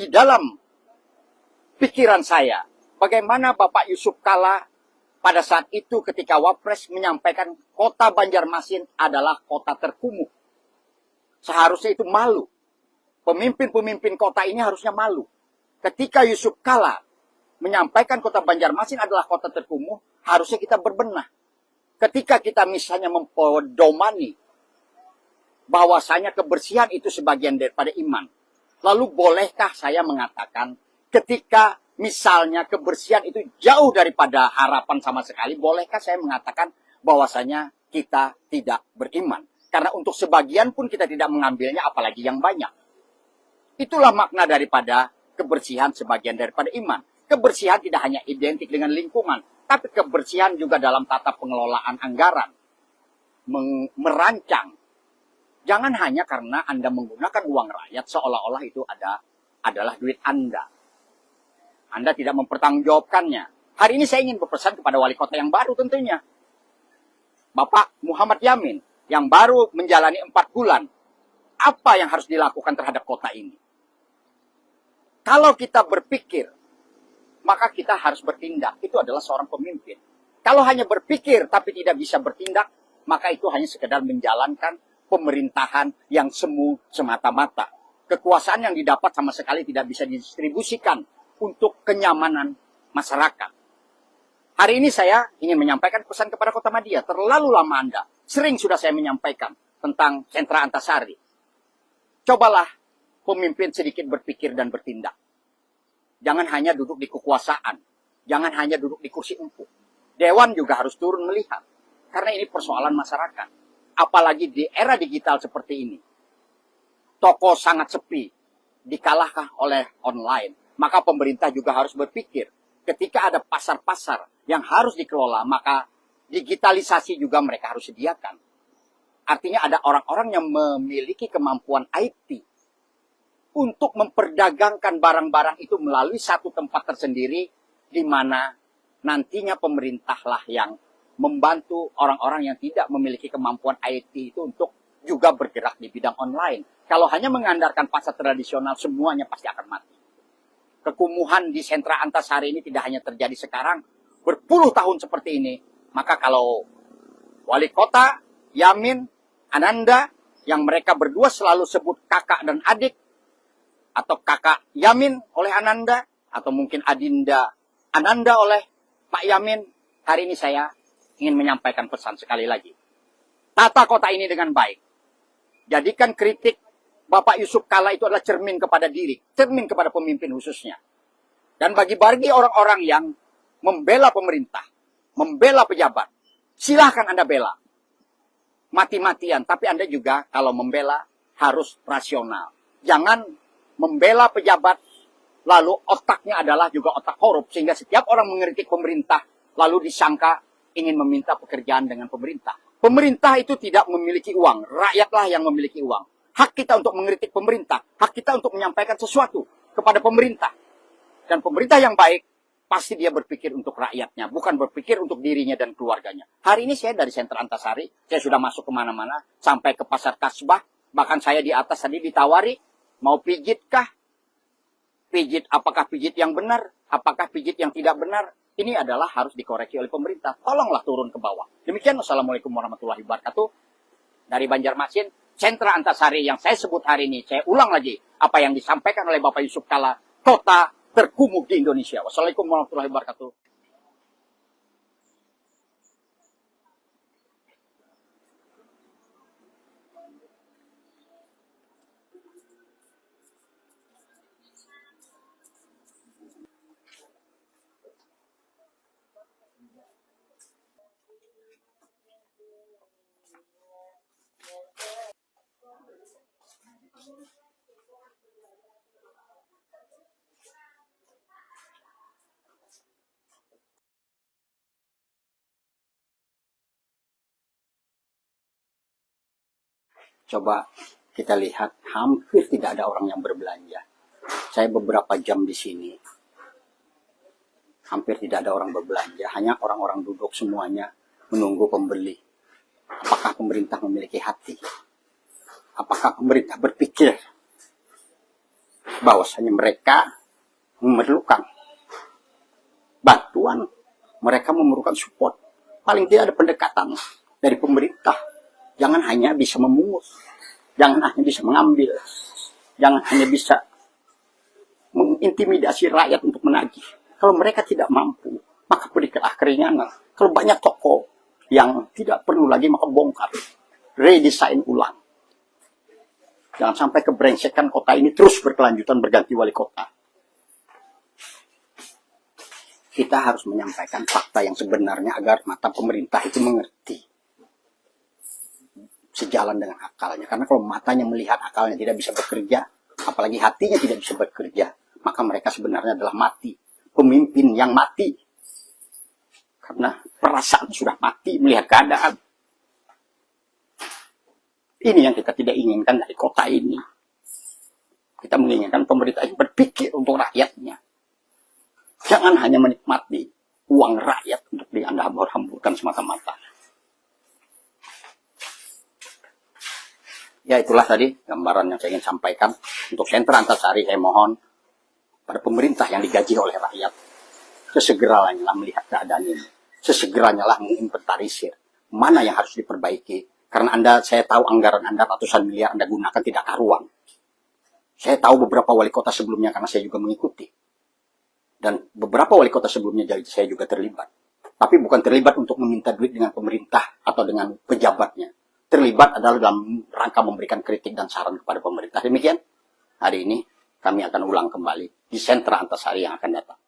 Di dalam pikiran saya, bagaimana Bapak Yusuf Kalla pada saat itu ketika Wapres menyampaikan kota Banjarmasin adalah kota terkumuh. Seharusnya itu malu. Pemimpin-pemimpin kota ini harusnya malu. Ketika Yusuf Kalla menyampaikan kota Banjarmasin adalah kota terkumuh, harusnya kita berbenah. Ketika kita misalnya mempedomani bahwasanya kebersihan itu sebagian daripada iman. Lalu bolehkah saya mengatakan ketika misalnya kebersihan itu jauh daripada harapan sama sekali, bolehkah saya mengatakan bahwasanya kita tidak beriman? Karena untuk sebagian pun kita tidak mengambilnya, apalagi yang banyak. Itulah makna daripada kebersihan sebagian daripada iman. Kebersihan tidak hanya identik dengan lingkungan, tapi kebersihan juga dalam tata pengelolaan anggaran. Merancang. Jangan hanya karena Anda menggunakan uang rakyat seolah-olah itu adalah duit Anda. Anda tidak mempertanggungjawabkannya. Hari ini saya ingin berpesan kepada wali kota yang baru tentunya. Bapak Muhammad Yamin yang baru menjalani 4 bulan. Apa yang harus dilakukan terhadap kota ini? Kalau kita berpikir, maka kita harus bertindak. Itu adalah seorang pemimpin. Kalau hanya berpikir tapi tidak bisa bertindak, maka itu hanya sekedar menjalankan pemerintahan yang semu semata-mata. Kekuasaan yang didapat sama sekali tidak bisa didistribusikan untuk kenyamanan masyarakat. Hari ini saya ingin menyampaikan pesan kepada Kota Madia. Terlalu lama Anda. Sering sudah saya menyampaikan tentang sentra Antasari. Cobalah pemimpin sedikit berpikir dan bertindak. Jangan hanya duduk di kekuasaan. Jangan hanya duduk di kursi empuk. Dewan juga harus turun melihat. Karena ini persoalan masyarakat. Apalagi di era digital seperti ini. Toko sangat sepi. Dikalahkan oleh online. Maka pemerintah juga harus berpikir. Ketika ada pasar-pasar yang harus dikelola, maka digitalisasi juga mereka harus sediakan. Artinya ada orang-orang yang memiliki kemampuan IT. Untuk memperdagangkan barang-barang itu melalui satu tempat tersendiri. Di mana nantinya pemerintahlah yang membantu orang-orang yang tidak memiliki kemampuan IT itu untuk juga bergerak di bidang online. Kalau hanya mengandalkan pasar tradisional, semuanya pasti akan mati. Kekumuhan di sentra Antasari ini tidak hanya terjadi sekarang, berpuluh tahun seperti ini. Maka kalau wali kota, Yamin, Ananda, yang mereka berdua selalu sebut kakak dan adik, atau kakak Yamin oleh Ananda, atau mungkin adinda Ananda oleh Pak Yamin, hari ini saya ingin menyampaikan pesan sekali lagi. Tata kota ini dengan baik. Jadikan kritik Bapak Yusuf Kalla itu adalah cermin kepada diri, cermin kepada pemimpin khususnya. Dan bagi orang-orang yang membela pemerintah, membela pejabat, silahkan Anda bela. Mati-matian, tapi Anda juga kalau membela harus rasional. Jangan membela pejabat, lalu otaknya adalah juga otak korup, sehingga setiap orang mengkritik pemerintah, lalu disangka ingin meminta pekerjaan dengan pemerintah. Pemerintah itu tidak memiliki uang, rakyatlah yang memiliki uang. Hak kita untuk mengkritik pemerintah, hak kita untuk menyampaikan sesuatu kepada pemerintah. Dan pemerintah yang baik, pasti dia berpikir untuk rakyatnya, bukan berpikir untuk dirinya dan keluarganya. Hari ini saya dari sentra Antasari, saya sudah masuk kemana-mana, sampai ke pasar Kasbah, bahkan saya di atas tadi ditawari, mau pijit kah? Pijit, apakah pijit yang benar? Apakah pijit yang tidak benar? Ini adalah harus dikoreksi oleh pemerintah. Tolonglah turun ke bawah. Demikian, wassalamualaikum warahmatullahi wabarakatuh. Dari Banjarmasin, sentra Antasari yang saya sebut hari ini, saya ulang lagi apa yang disampaikan oleh Bapak Yusuf Kalla, kota terkumuh di Indonesia. Wassalamualaikum warahmatullahi wabarakatuh. Coba kita lihat, hampir tidak ada orang yang berbelanja. Saya beberapa jam di sini, hampir tidak ada orang berbelanja. Hanya orang-orang duduk semuanya menunggu pembeli. Apakah pemerintah memiliki hati? Apakah pemerintah berpikir bahwasanya mereka memerlukan bantuan, mereka memerlukan support. Paling tidak ada pendekatan dari pemerintah. Jangan hanya bisa memungut, jangan hanya bisa mengambil, jangan hanya bisa mengintimidasi rakyat untuk menagih. Kalau mereka tidak mampu, maka berikanlah keringanan. Kalau banyak toko yang tidak perlu lagi, maka bongkar, redesain ulang. Jangan sampai kebrengsekan kota ini terus berkelanjutan berganti wali kota. Kita harus menyampaikan fakta yang sebenarnya agar mata pemerintah itu mengerti. Sejalan dengan akalnya. Karena kalau matanya melihat, akalnya tidak bisa bekerja, apalagi hatinya tidak bisa bekerja, maka mereka sebenarnya adalah mati. Pemimpin yang mati. Karena perasaan sudah mati melihat keadaan. Ini yang kita tidak inginkan dari kota ini. Kita menginginkan pemerintah ini berpikir untuk rakyatnya. Jangan hanya menikmati uang rakyat untuk diambur-hamburkan semata-mata. Ya, itulah tadi gambaran yang saya ingin sampaikan. Untuk Sentra Antasari, saya mohon pada pemerintah yang digaji oleh rakyat, sesegeranya melihat keadaan ini. Sesegeranya menginventarisir mana yang harus diperbaiki. Karena saya tahu anggaran Anda ratusan miliar Anda gunakan tidak karuan. Saya tahu beberapa wali kota sebelumnya karena saya juga mengikuti. Dan beberapa wali kota sebelumnya jadi saya juga terlibat. Tapi bukan terlibat untuk meminta duit dengan pemerintah atau dengan pejabatnya. Terlibat adalah dalam rangka memberikan kritik dan saran kepada pemerintah. Demikian, hari ini kami akan ulang kembali di Sentra Antasari yang akan datang.